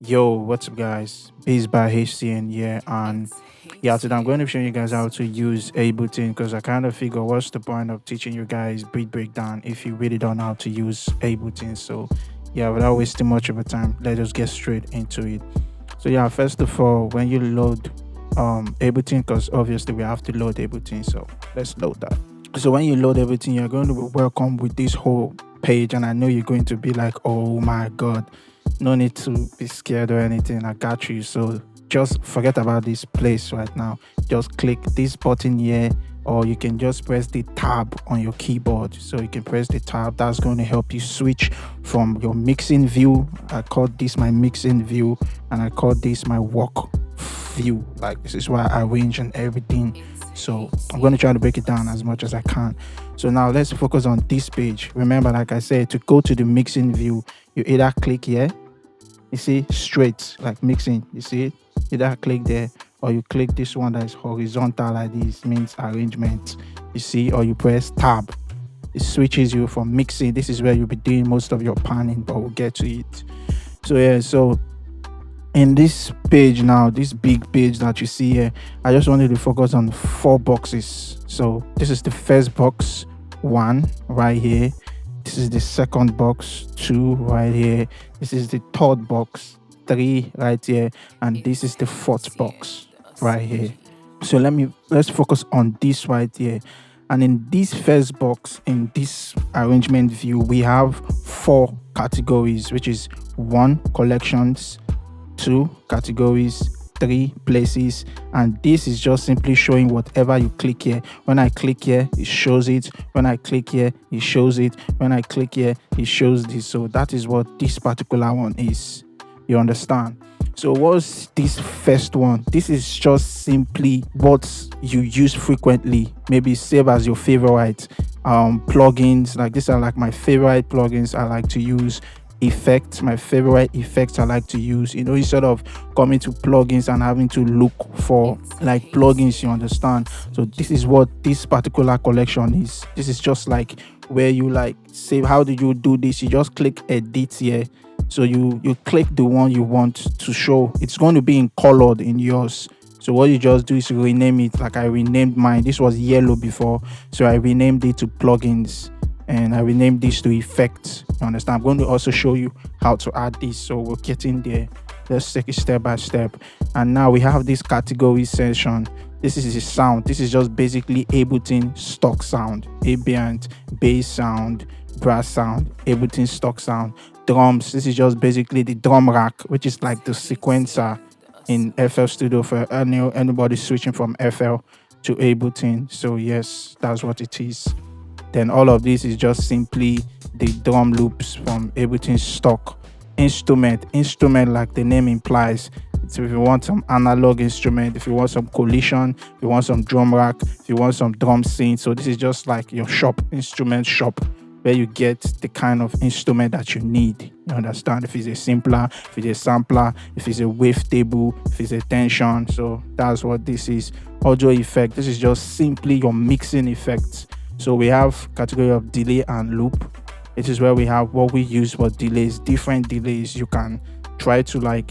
Yo, what's up, guys? Biz by HCN here, and yeah, today I'm going to be showing you guys how to use Ableton because I kind of figure what's the point of teaching you guys beat breakdown if you really don't know how to use Ableton. So, yeah, without wasting much of a time, let us get straight into it. So, yeah, first of all, when you load Ableton, because obviously we have to load Ableton, so let's load that. So, when you load everything, you're going to be welcome with this whole page, and I know you're going to be like, oh my god, no need to be scared or anything. I got you. So just forget about this place right now. Just click this button here, or you can just press the tab on your keyboard. So you can press the tab. That's going to help you switch from your mixing view. I call this my mixing view, and I call this my work view. Like, this is where I arrange and everything. So I'm going to try to break it down as much as I can. So now let's focus on this page. Remember, like I said, to go to the mixing view, you either click here, you see, straight, like mixing, you see it, either click there, or you click this one that is horizontal like this, means arrangement, you see, or you press tab. It switches you from mixing. This is where you'll be doing most of your panning, but we'll get to it. So yeah, so in this page now, this big page that you see here, I just wanted to focus on 4 boxes. So this is the first box, 1 right here. This is the second box, 2 right here. This is the third box, 3 right here, and this is the fourth box right here. So let's focus on this right here. And in this first box, in this arrangement view, we have 4 categories, which is 1, collections, 2, categories, 3, places, and this is just simply showing whatever you click here. When I click here, it shows it. When I click here, it shows it. When I click here, it shows this. So that is what this particular one is. You understand? So what's this first one? This is just simply what you use frequently, maybe save as your favorite plugins. Like, these are like my favorite plugins I like to use. Effects, my favorite effects I like to use, instead of coming to plugins and having to look for like plugins, you understand? So this is what this particular collection is. This is just like where you like save. How do you do this? You just click edit here. So you click the one you want to show. It's going to be in colored in yours. So what you just do is rename it. Like I renamed mine. This was yellow before, so I renamed it to plugins, and I renamed this to effects. You understand? I'm going to also show you how to add this. So we'll get in there. Let's take it step by step. And now we have this category section. This is the sound. This is just basically Ableton stock sound, ambient, bass sound, brass sound, Ableton stock sound, drums. This is just basically the drum rack, which is like the sequencer in FL Studio for anybody switching from FL to Ableton. So yes, that's what it is. Then all of this is just simply the drum loops from Ableton stock. Instrument like the name implies. So if you want some analog instrument, if you want some collision, if you want some drum rack, if you want some drum synth. So this is just like your instrument shop, where you get the kind of instrument that you need. You understand? If it's a simpler, if it's a sampler, if it's a wavetable, if it's a tension. So that's what this is. Audio effect. This is just simply your mixing effects. So we have category of delay and loop. It is where we have what we use for delays, different delays. You can try to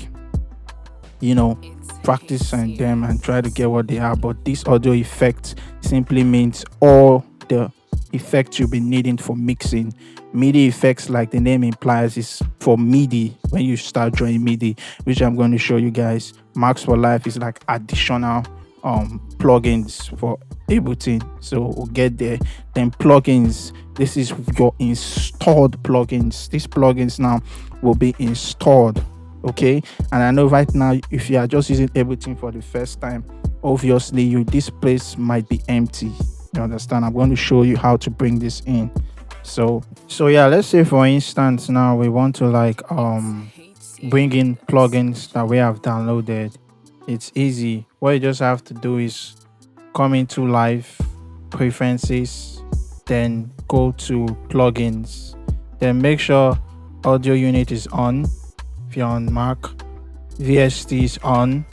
practice on them and try to get what they are. But this audio effect simply means all the effects you'll be needing for mixing. MIDI effects, like the name implies, is for MIDI when you start drawing MIDI, which I'm going to show you guys. Max for Life is like additional plugins for Ableton. So we'll get there. Then plugins, this is your installed plugins. These plugins now will be installed. Okay, and I know right now, if you are just using Ableton for the first time, obviously this place might be empty. You understand? I'm going to show you how to bring this in. So yeah, let's say for instance now we want to bring in plugins that we have downloaded. It's easy. What you just have to do is come into Live, Preferences, then go to Plugins. Then make sure Audio Unit is on. If you're on Mac, VST is on.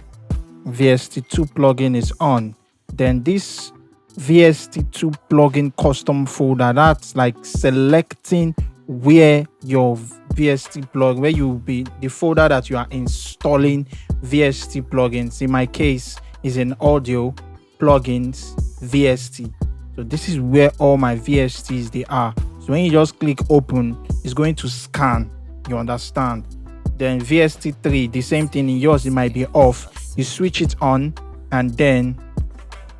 VST2 plugin is on. Then this VST2 plugin custom folder, that's like selecting where your VST plug, where you will be the folder that you are installing VST plugins. In my case, is in audio plugins VST. So this is where all my VSTs they are. So when you just click open, it's going to scan. You understand? Then VST3, the same thing. In yours, it might be off. You switch it on, and then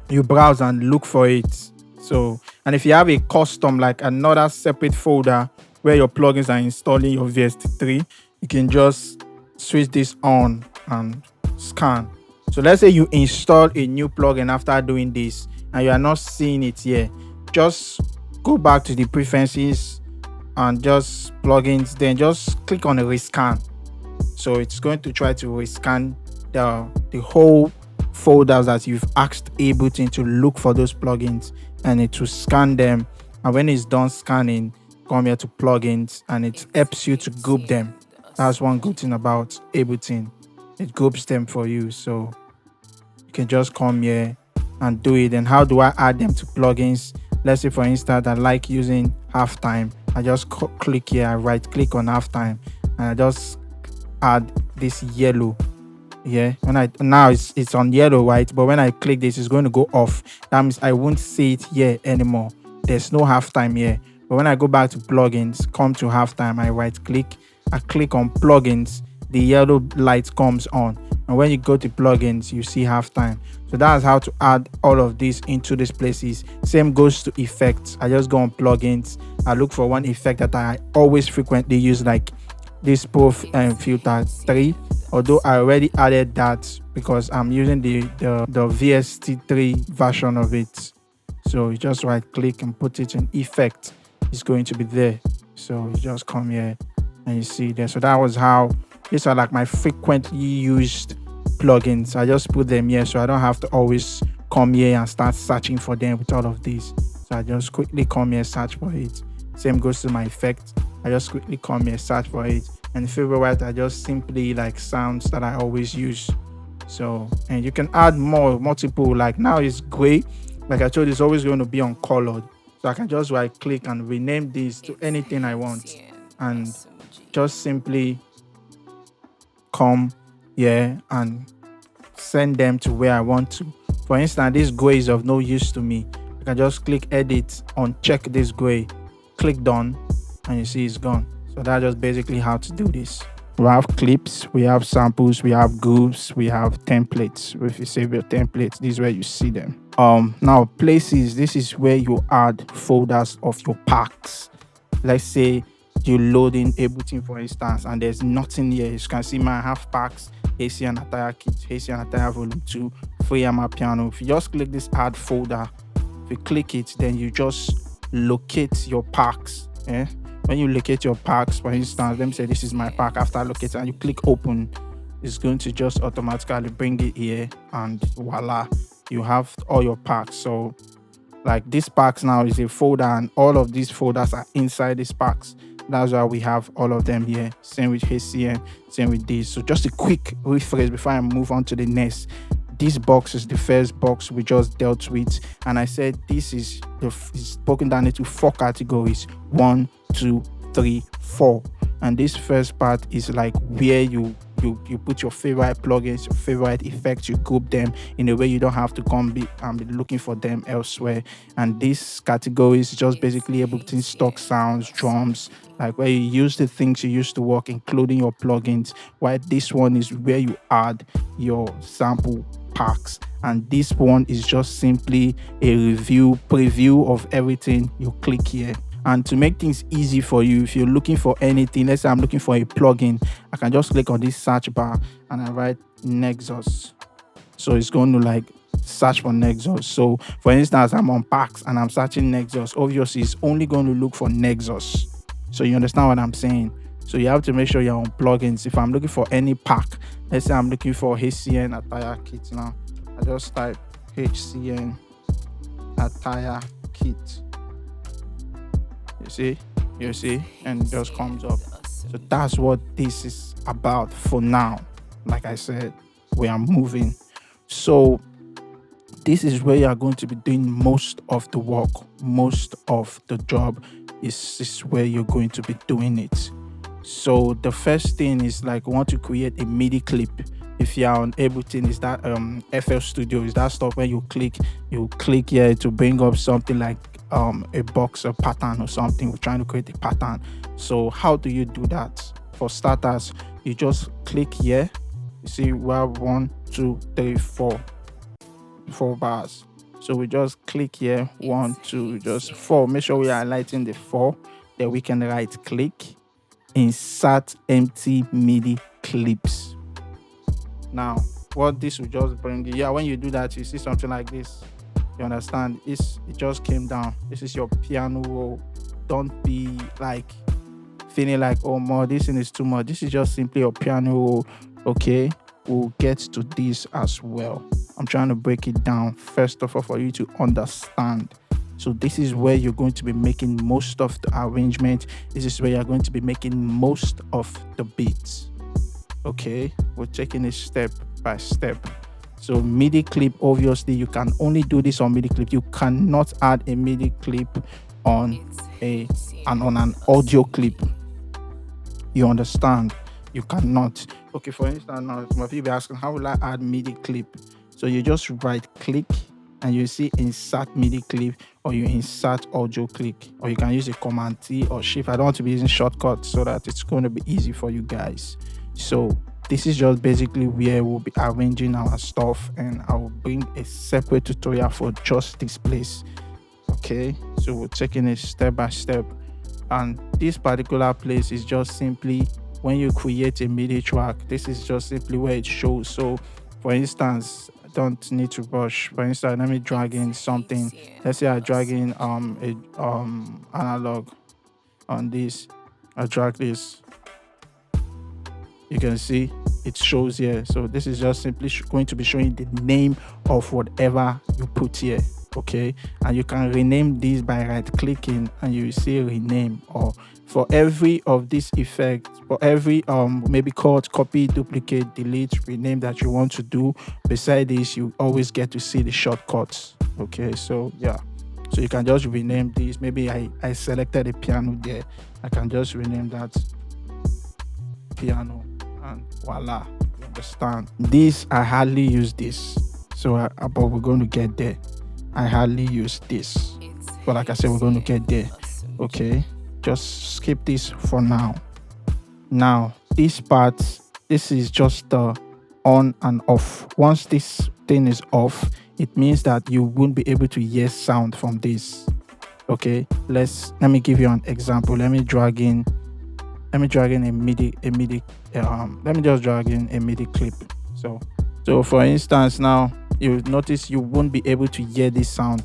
you browse and look for it. So, and if you have a custom, like another separate folder where your plugins are installing your VST3, you can just switch this on and scan. So let's say you install a new plugin after doing this and you are not seeing it here. Just go back to the preferences and just plugins, then just click on a rescan. So it's going to try to rescan the whole folders that you've asked Ableton to look for those plugins, and it will scan them. And when it's done scanning, come here to plugins, and it helps you to group them. That's one good thing about Ableton. It groups them for you. So you can just come here and do it. And how do I add them to plugins? Let's say, for instance, I like using halftime. I just click here, I right click on halftime, and I just add this yellow. Yeah, now it's on yellow, right? But when I click this, it's going to go off. That means I won't see it here anymore. There's no halftime here. But when I go back to plugins, come to halftime, I right click, I click on plugins, the yellow light comes on. And when you go to plugins, you see halftime. So that's how to add all of these into these places. Same goes to effects. I just go on plugins, I look for one effect that I always frequently use, like this Pro filter 3. Although I already added that because I'm using the VST3 version of it. So you just right click and put it in effect. It's going to be there. So you just come here and you see there. So that was how, these are like my frequently used plugins. I just put them here so I don't have to always come here and start searching for them with all of these. So I just quickly come here, search for it. Same goes to my effect. I just quickly come here, search for it. And favorite are just simply like sounds that I always use. So, and you can add multiple, like now it's gray. Like I told you, it's always going to be uncolored. So I can just right click and rename this to anything I want. And just simply come here and send them to where I want to. For instance, this gray is of no use to me. I can just click edit, uncheck this gray, click done, and you see it's gone. So that's just basically how to do this. We have clips, we have samples, we have groups, we have templates. If you save your templates, this is where you see them. Now places, this is where you add folders of your packs. Let's say you load in Ableton, for instance, and there's nothing here. You can see my half packs, AC and Attire Kit, AC and Attire Volume 2, Free Ama Piano. If you just click this add folder, if you click it, then you just locate your packs. When you locate your packs, for instance, let me say this is my pack. After locating and you click open, it's going to just automatically bring it here, and voila, you have all your packs. So like this packs now is a folder, and all of these folders are inside these packs. That's why we have all of them here. Same with HCN, same with this. So just a quick rephrase before I move on to the next. This box is the first box we just dealt with, and I said this is broken down into 4 categories: 1, 2, 3, 4. And this first part is like where you put your favorite plugins, your favorite effects, you group them in a way you don't have to come be looking for them elsewhere. And this category is just basically able to stock sounds, drums, like where you use the things you used to work, including your plugins. While this one is where you add your sample packs, and this one is just simply a preview of everything. You click here. And to make things easy for you, if you're looking for anything, let's say I'm looking for a plugin, I can just click on this search bar and I write Nexus. So it's going to like search for Nexus. So for instance, I'm on packs and I'm searching Nexus. Obviously, it's only going to look for Nexus. So you understand what I'm saying? So you have to make sure you're on plugins. If I'm looking for any pack, let's say I'm looking for HCN Attire Kit now. I just type HCN Attire Kit. You see, and it just comes up. So that's what this is about for now. Like I said, we are moving. So this is where you are going to be doing most of the work, most of the job. is where you're going to be doing it. So the first thing is like, we want to create a MIDI clip. If you are on Ableton, is that FL Studio, is that stuff when you click here to bring up something like a box, a pattern or something. We're trying to create a pattern. So how do you do that? For starters, you just click here. You see we have 1, 2, 3, 4 bars. So we just click here, 1, 2, just 4. Make sure we are highlighting the 4. Then we can right click, insert empty MIDI clips. Now what this will just bring you, when you do that, you see something like this. You understand? It just came down. This is your piano roll. Don't be like feeling like, oh more, this thing is too much. This is just simply your piano roll. Okay, we'll get to this as well. I'm trying to break it down first of all for you to understand. So this is where you're going to be making most of the arrangement. This is where you're going to be making most of the beats. Okay, we're taking it step by step. So MIDI clip, obviously you can only do this on MIDI clip. You cannot add a MIDI clip on an audio clip. You understand? You cannot. Okay, for instance, now some of you be asking, how will I add MIDI clip? So you just right click and you see insert MIDI clip, or you insert audio clip, or you can use a Command T or Shift. I don't want to be using shortcuts so that it's going to be easy for you guys. So this is just basically where we'll be arranging our stuff, and I will bring a separate tutorial for just this place. Okay, so we're taking it step by step, and this particular place is just simply when you create a MIDI track. This is just simply where it shows. So for instance, I don't need to rush. For instance, let me drag in something. Let's say I drag in analog on this. I drag this. You can see it shows here. So this is just simply going to be showing the name of whatever you put here. Okay, and you can rename this by right clicking and you see rename, or for every of this effect, for every maybe cut, copy, duplicate, delete, rename that you want to do, beside this you always get to see the shortcuts. Okay, so yeah, so you can just rename this. Maybe I selected a piano there, I can just rename that piano, and voila, you understand. This I hardly use this, so but we're going to get there. I hardly use this, but like I said, we're going to get there. Okay, just skip this for now. Now this part, this is just the on and off. Once this thing is off, it means that you won't be able to hear sound from this. Okay, let me give you an example. Let me drag in a MIDI let me just drag in a MIDI clip. So for instance, now you notice you won't be able to hear this sound.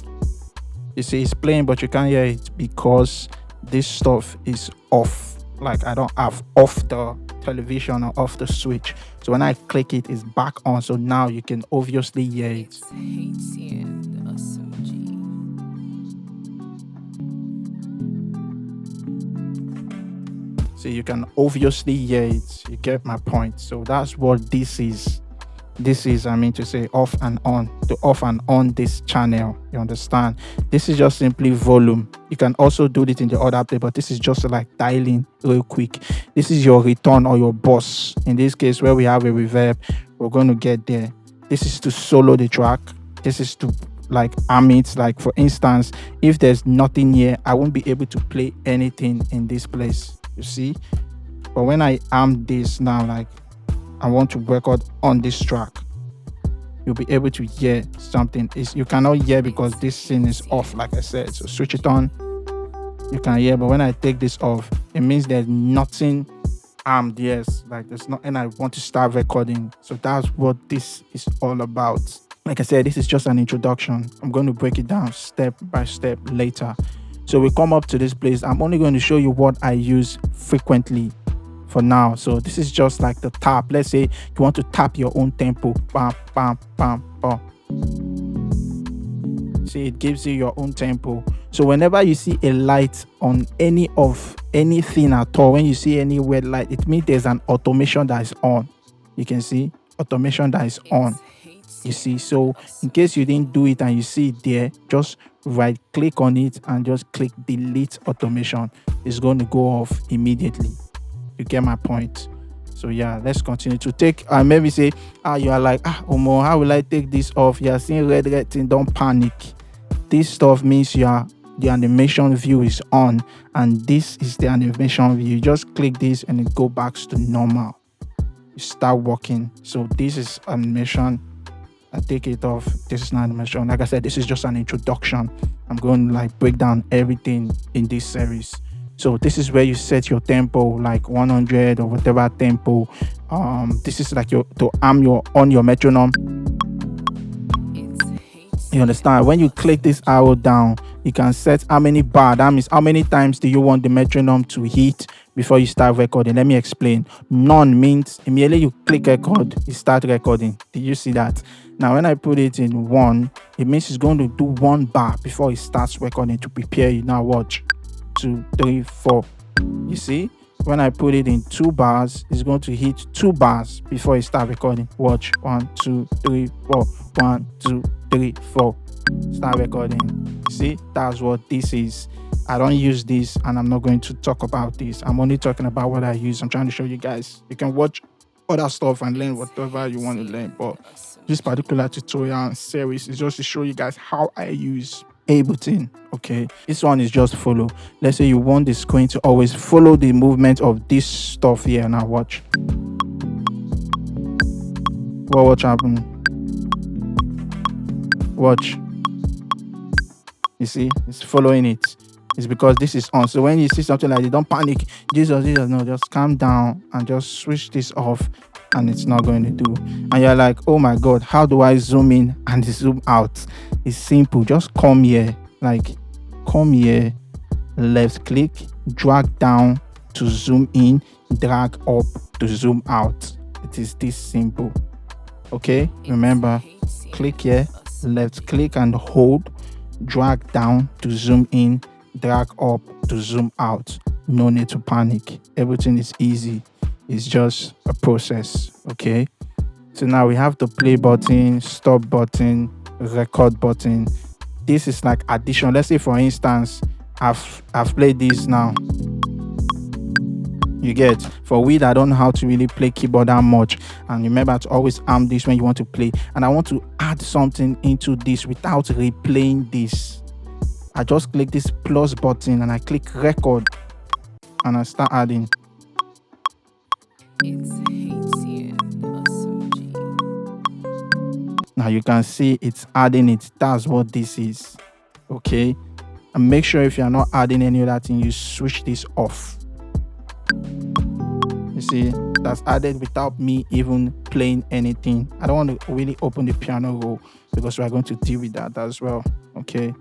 You see it's playing, but you can't hear it because this stuff is off. Like I don't have off the television or off the switch. So when I click it, it's back on. So now you can obviously hear it. So you can obviously hear it. You get my point. So that's what this is. This is, I mean to say, off and on, to off and on this channel. You understand? This is just simply volume. You can also do it in the other play, but this is just like dialing real quick. This is your return or your boss. In this case, where we have a reverb, we're going to get there. This is to solo the track. This is to like arm it. Like for instance, if there's nothing here, I won't be able to play anything in this place. You see? But when I arm this now, like I want to record on this track, you'll be able to hear something. You cannot hear because this thing is off, like I said. So switch it on, you can hear. But when I take this off, it means there's nothing armed. Yes, like there's not, and I want to start recording. So that's what this is all about. Like I said, this is just an introduction. I'm going to break it down step by step later. So we come up to this place. I'm only going to show you what I use frequently for now. So this is just like the tap. Let's say you want to tap your own tempo. Bam, bam, bam, bam. See, it gives you your own tempo. So whenever you see a light on anything at all, when you see any red light, it means there's an automation that is on. You can see automation that is on. You see, so in case you didn't do it and you see it there, just right click on it and just click delete automation. It's going to go off immediately. You get my point? So yeah, let's continue to take maybe say you are like Omo, how will I take this off? You are seeing red thing, don't panic. This stuff means the animation view is on, and this is the animation view. You just click this and it go back to normal. You start working. So this is animation. I take it off. This is not animation. Like I said, this is just an introduction. I'm going to like break down everything in this series. So this is where you set your tempo, like 100 or whatever tempo. This is like to arm on your metronome. You understand? When you click this arrow down, you can set how many bar. That means how many times do you want the metronome to hit before you start recording. Let me explain. None means immediately you click record, you start recording. Did you see that? Now, when I put it in 1, it means it's going to do 1 bar before it starts recording to prepare you. Now watch. 2, 3, 4. You see? When I put it in 2 bars, it's going to hit 2 bars before it starts recording. Watch. 1, 2, 3, 4. 1, 2, 3, 4. Start recording. See? That's what this is. I don't use this, and I'm not going to talk about this. I'm only talking about what I use. I'm trying to show you guys. You can watch other stuff and learn whatever you want to learn, but this particular tutorial series is just to show you guys how I use Ableton. Okay, this one is just follow. Let's say you want the screen to always follow the movement of this stuff here. Now watch. What happen? Watch. You see, it's following it. It's because this is on. So when you see something like this, don't panic. Jesus, no, just calm down and just switch this off, and it's not going to do. And you're like, oh my God, how do I zoom in and zoom out? It's simple. Just come here, left click, drag down to zoom in, drag up to zoom out. It is this simple. Okay, remember, click here, left click and hold, drag down to zoom in, drag up to zoom out. No need to panic. Everything is easy. It's just a process. Okay, so now we have the play button, stop button, record button. This is like addition. Let's say for instance I've played this now. You get, for we that don't know how to really play keyboard that much, and remember to always arm this when you want to play, and I want to add something into this without replaying this, I just click this plus button and I click record and I start adding. Now you can see it's adding it. That's what this is. Okay, and make sure if you are not adding any other thing, you switch this off. You see, that's added without me even playing anything. I don't want to really open the piano roll because we're going to deal with that as well. Okay,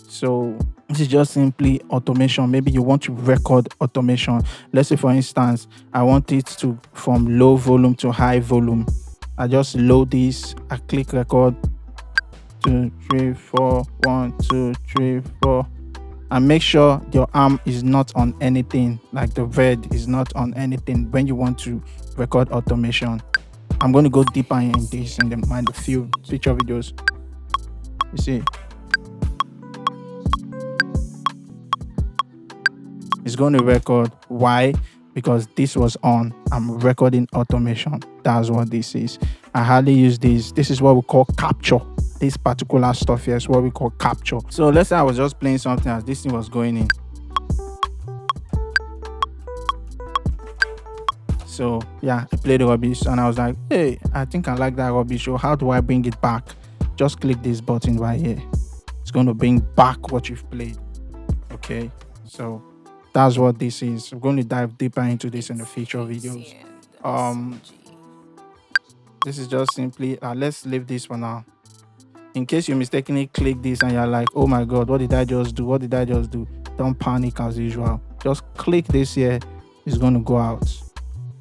so this is just simply automation. Maybe you want to record automation. Let's say for instance I want it to from low volume to high volume. I just load this, I click record, 2, 3, 4, 1, 2, 3, 4, and make sure your arm is not on anything, like the red is not on anything when you want to record automation. I'm going to go deeper in this in the few future videos. You see, it's going to record. Why? Because this was on. I'm recording automation. That's what this is. I hardly use this. This is what we call capture. This particular stuff here is what we call capture. So let's say I was just playing something as this thing was going in. So yeah, I played the rubbish and I was like, hey, I think I like that rubbish. So how do I bring it back? Just click this button right here. It's going to bring back what you've played. Okay, so that's what this is. We're going to dive deeper into this in the future videos. This is just simply let's leave this for now. In case you mistakenly click this and you're like, oh my God, what did I just do? What did I just do? Don't panic as usual. Just click this here. It's going to go out.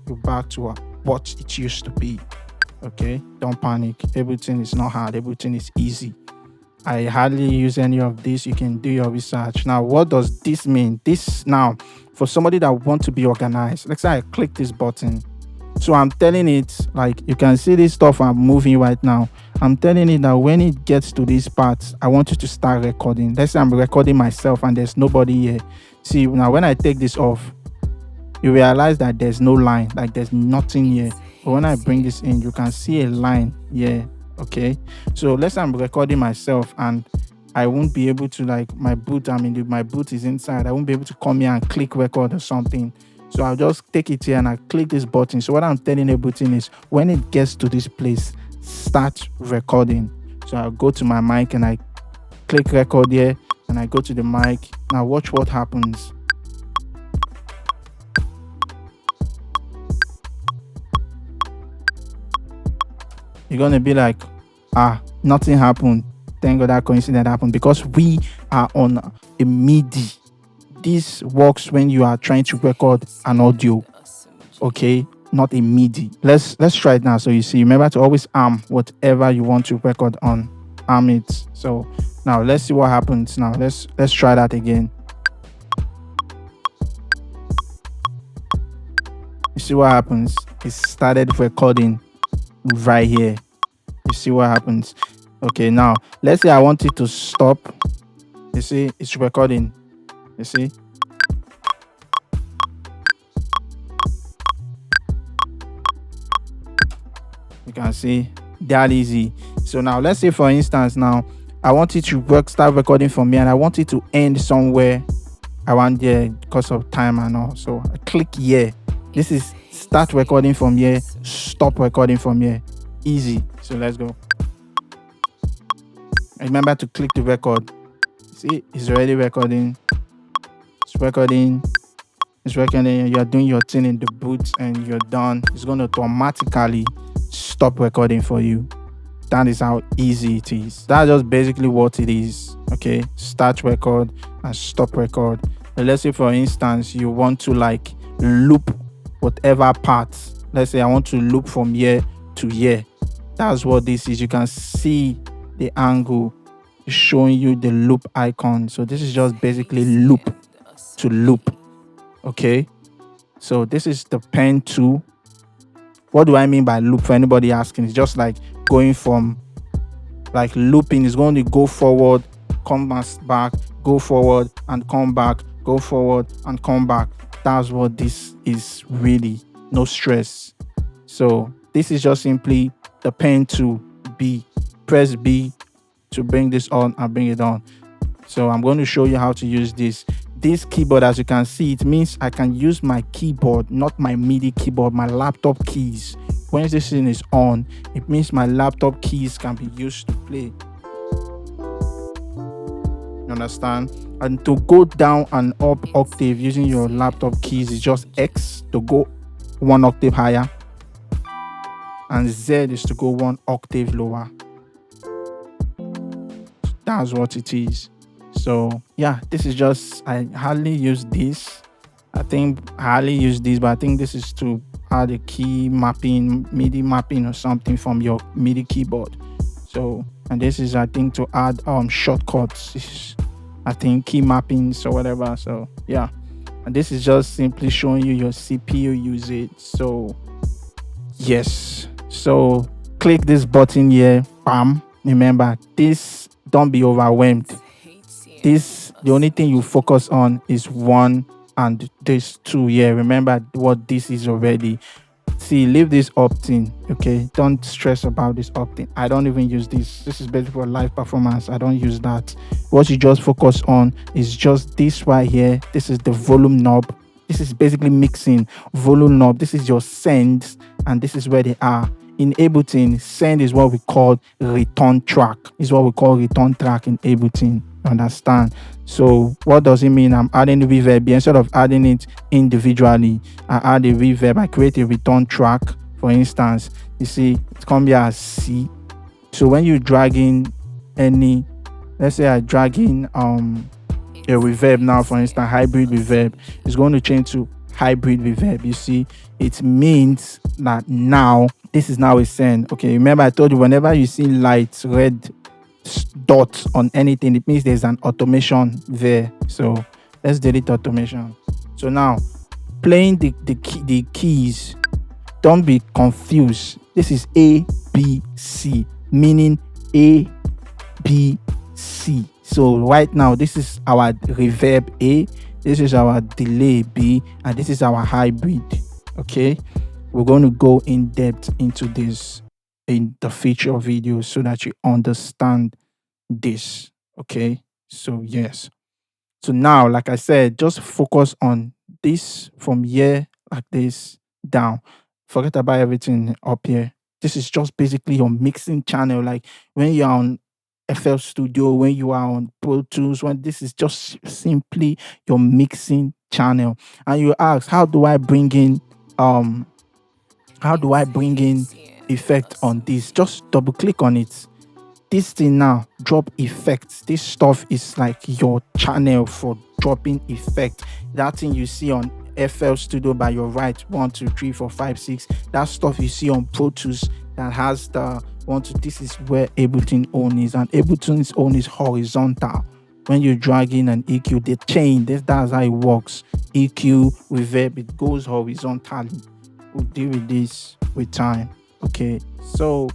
You're back to what it used to be. Okay, don't panic. Everything is not hard. Everything is easy. I hardly use any of this. You can do your research. Now, what does this mean? This now, for somebody that wants to be organized, let's say I click this button. So I'm telling it, like you can see this stuff I'm moving right now. I'm telling it that when it gets to this part, I want you to start recording. Let's say I'm recording myself and there's nobody here. See, now when I take this off, you realize that there's no line, like there's nothing here. But when I bring this in, you can see a line here. Okay, so let's say I'm recording myself and I won't be able to, like, my boot, my boot is inside. I won't be able to come here and click record or something. So I'll just take it here and I click this button. So what I'm telling Ableton is when it gets to this place, start recording. So I'll go to my mic and I click record here and I go to the mic. Now watch what happens. You're going to be like, nothing happened. Thank God that coincidence happened, because we are on a MIDI. This works when you are trying to record an audio, okay, not a MIDI. Let's try it now. So you see, remember to always arm whatever you want to record on, arm it. So now let's see what happens. Now let's try that again. You see what happens? It started recording right here. You see what happens? Okay, now let's say I want it to stop. You see, it's recording. You see, you can see that easy. So now let's say, for instance, now I want it to start recording from here and I want it to end somewhere around here because of time and all. So I click here. This is start recording from here, stop recording from here. Easy. So let's go. Remember to click the record. See, it's already recording. It's recording. It's recording. You're doing your thing in the boot and you're done. It's going to automatically stop recording for you. That is how easy it is. That's just basically what it is. Okay, start record and stop record. And let's say, for instance, you want to like loop whatever part. Let's say I want to loop from here to here. That's what this is. You can see the angle showing you the loop icon. So this is just basically loop to loop. Okay, so this is the pen tool. What do I mean by loop? For anybody asking, it's just like going from, like, looping is going to go forward, come back, go forward and come back, go forward and come back. That's what this is, really. No stress. So this is just simply the pen tool. B, press B to bring this on and bring it on. So I'm going to show you how to use this. This keyboard, as you can see, it means I can use my keyboard, not my MIDI keyboard, my laptop keys. When this thing is on, it means my laptop keys can be used to play. You understand? And to go down and up octave using your laptop keys is just X to go one octave higher, and Z is to go one octave lower. That's what it is. So yeah, this is just, I hardly use this. I hardly use this, but I think this is to add a key mapping, MIDI mapping or something from your MIDI keyboard. So, and this is, I think, to add shortcuts. I think key mappings or whatever. So yeah, and this is just simply showing you your CPU usage. So yes, so click this button here, bam. Remember this, don't be overwhelmed. This, the only thing you focus on is one and this two here. Remember what this is already. See, leave this opt-in, okay? Don't stress about this opt-in. I don't even use this. This is basically for live performance. I don't use that. What you just focus on is just this right here. This is the volume knob. This is basically mixing. Volume knob. This is your sends, and this is where they are. In Ableton, send is what we call return track. Is what we call return track in Ableton. Understand? So what does it mean? I'm adding the reverb. Instead of adding it individually, I add a reverb. I create a return track. For instance, you see it comes here as C. So when you drag in any, let's say I drag in a reverb now, for instance, hybrid reverb, it's going to change to hybrid reverb. You see, it means that now this is now a send. Okay, remember I told you whenever you see light red dots on anything, it means there's an automation there. So let's delete automation. So now playing the keys, don't be confused. This is A B C, meaning A B C. So right now, this is our reverb A, this is our delay B, and this is our hybrid. Okay, we're going to go in depth into this in the future video so that you understand this. Okay, so yes. So now, like I said, just focus on this from here, like this down. Forget about everything up here. This is just basically your mixing channel. Like when you're on FL Studio, when you are on Pro Tools, when this is just simply your mixing channel. And you ask, um how do I bring in effect on this? Just double click on it. This thing now, drop effects. This stuff is like your channel for dropping effect. That thing you see on FL Studio by your right, 1 2 3 4 5 6. That stuff you see on Pro Tools that has the 1 2. This is where Ableton own is, and Ableton's own is horizontal. When you drag in an EQ, the chain, that's how it works. EQ, reverb, it goes horizontally. We'll deal with this with time. Okay, so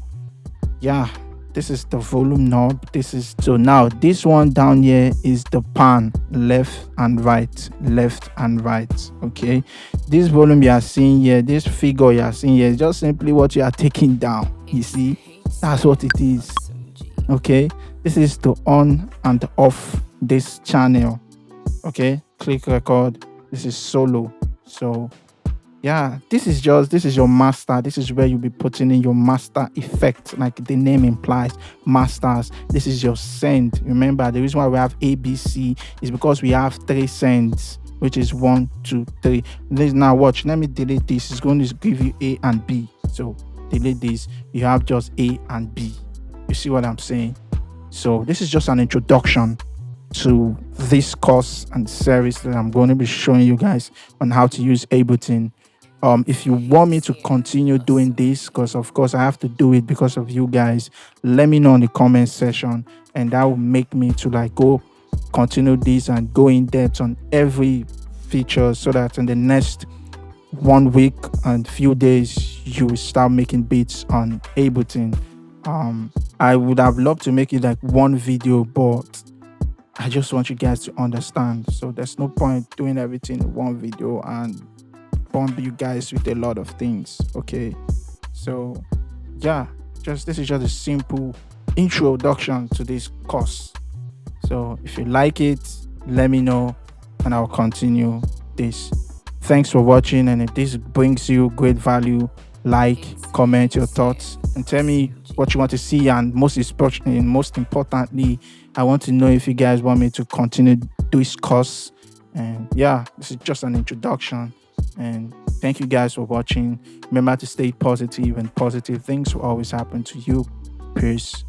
yeah, this is the volume knob. This is, so now this one down here is the pan, left and right, left and right. Okay, this volume you are seeing here, this figure you are seeing here is just simply what you are taking down. You see, that's what it is. Okay, this is to on and off this channel. Okay, click record. This is solo. So yeah, this is your master. This is where you'll be putting in your master effect, like the name implies, masters. This is your send. Remember, the reason why we have ABC is because we have 3 sends, which is 1 2 3. This, now watch, let me delete this. It's going to give you A and B. So delete this, you have just A and B. You see what I'm saying? So this is just an introduction to this course and series that I'm going to be showing you guys on how to use Ableton. If you want me to continue doing this, because of course I have to do it because of you guys, let me know in the comment section, and that will make me to like go continue this and go in depth on every feature, so that in the next 1 week and few days you will start making beats on Ableton. I would have loved to make it like one video, but I just want you guys to understand. So there's no point doing everything in one video and bomb you guys with a lot of things. Okay, so yeah, this is just a simple introduction to this course. So if you like it, let me know and I'll continue this. Thanks for watching, and if this brings you great value, like, comment your thoughts, and tell me what you want to see. And most importantly, I want to know if you guys want me to continue this course. And yeah, this is just an introduction. And thank you guys for watching. Remember to stay positive, and positive things will always happen to you. Peace.